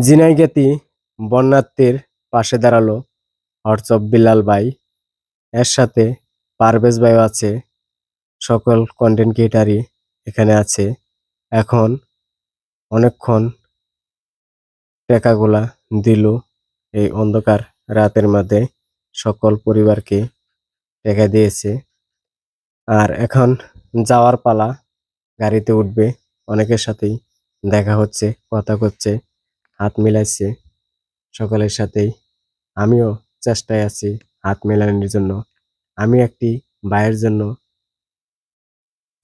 ঝিনাইগাতী বন্যার্থীর পাশে দাঁড়ালো হোয়াটসঅ্যাপ বিলাল ভাই। এর সাথে পারভেজ ভাইও আছে। সকল কন্টেন্ট ক্রিয়েটারই এখানে আছে। এখন অনেকক্ষণ টাকাগুলা দিল এই অন্ধকার রাতের মধ্যে সকল পরিবারকে টাকা দিয়েছে। আর এখন যাওয়ার পালা, গাড়িতে উঠবে। অনেকের সাথেই দেখা হচ্ছে, কথা করছে, হাত মিলাইছে সকলের সাথেই। আমিও চেষ্টায় আছি হাত মেলানোর জন্য। আমি একটি ভাইয়ের জন্য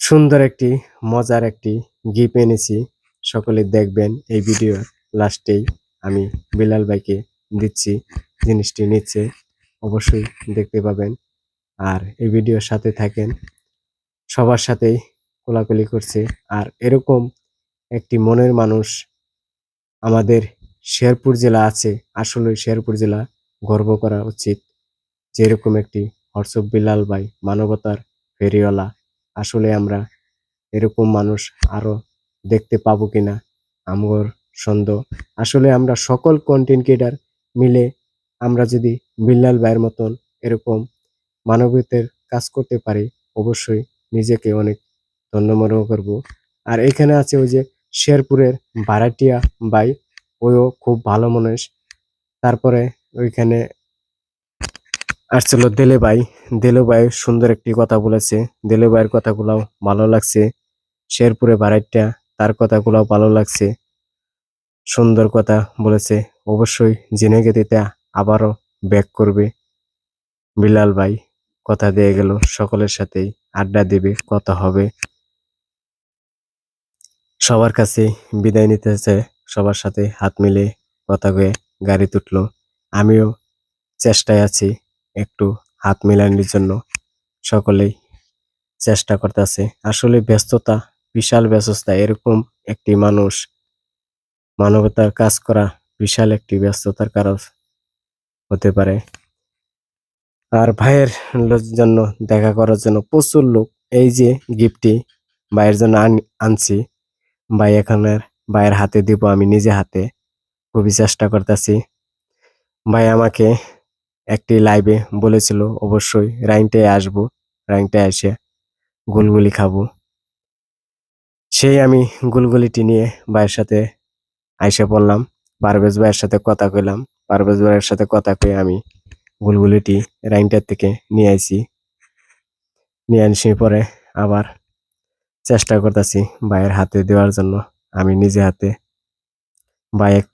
সুন্দর একটি মজার একটি গিফট এনেছি। সকলে দেখবেন এই ভিডিও লাস্টেই আমি বিলাল ভাইকে দিচ্ছি। জিনিসটি নিচ্ছে, অবশ্যই দেখতে পাবেন। আর এই ভিডিওর সাথে থাকেন, সবার সাথেই কোলাকুলি করছে। আর এরকম একটি মনের মানুষ আমাদের শেরপুর জেলা আছে। আসলে শেরপুর জেলা গর্ব করা উচিত, যেরকম একটি হোয়াটসঅ্যাপ বিলাল ভাই, মানবতার ফেরিওয়ালা। আসলে আমরা এরকম মানুষ আরো দেখতে পাবো কিনা আমগর সন্দেহ। আসলে আমরা সকল কন্টেন্ট ক্রিয়েটার মিলে আমরা যদি বিল্লাল ভাইয়ের মতন এরকম মানবতার কাজ করতে পারি, অবশ্যই নিজেকে অনেক ধন্য মনে করব। আর এখানে আছে ওই যে শেরপুরের ভাড়াটিয়া ভাই, ওইও খুব ভালো মানুষ। তারপরে ওইখানে আসছিল দেলে ভাই। দেলে ভাই সুন্দর একটি কথা বলেছে। দেলে ভাইয়ের কথাগুলাও ভালো লাগছে। শেরপুরে ভাড়াইটা, তার কথাগুলাও ভালো লাগছে। সুন্দর কথা বলেছে। অবশ্যই ঝিনাইগাতীতে আবারও ব্যাক করবে বিলাল ভাই, কথা দিয়ে গেল। সকলের সাথেই আড্ডা দেবে, কথা হবে। সবার কাছে বিদায় নিতেছে, সবার সাথে হাত মিলে কথা কয়ে গাড়ি তুটলো। আমিও চেষ্টায় আছি একটু হাত মেলানোর জন্য। সকলেই চেষ্টা করতেছে। আসলে ব্যস্ততা, বিশাল ব্যস্ততা। এরকম একটি মানুষ মানবতার কাজ করা বিশাল একটি ব্যস্ততার কারণ হতে পারে। আর ভাইয়ের জন্য দেখা করার জন্য প্রচুর লোক। এই যে গিফটটি ভাইয়ের জন্য আনছি, ভাই এখানে ভাইয়ের হাতে দিব আমি নিজে হাতে। খুবই চেষ্টা করতেছি। ভাই আমাকে একটি লাইভে বলেছিল অবশ্যই রাইনটায় আসবো, রাইনটায় এসে গুলগুলি খাবো। সেই আমি গুলগুলিটি নিয়ে ভাইয়ের সাথে আইসা পড়লাম। পারভেজ ভাইয়ের সাথে কথা কইলাম। পারভেজ ভাইয়ের সাথে কথা কয়ে আমি গুলগুলিটি রাইনটার থেকে নিয়ে আইছি। নিয়ে আনছি পরে আবার চেষ্টা করতেছি ভাইয়ের হাতে দেওয়ার জন্য। আমি নিজে হাতে ভাই একটি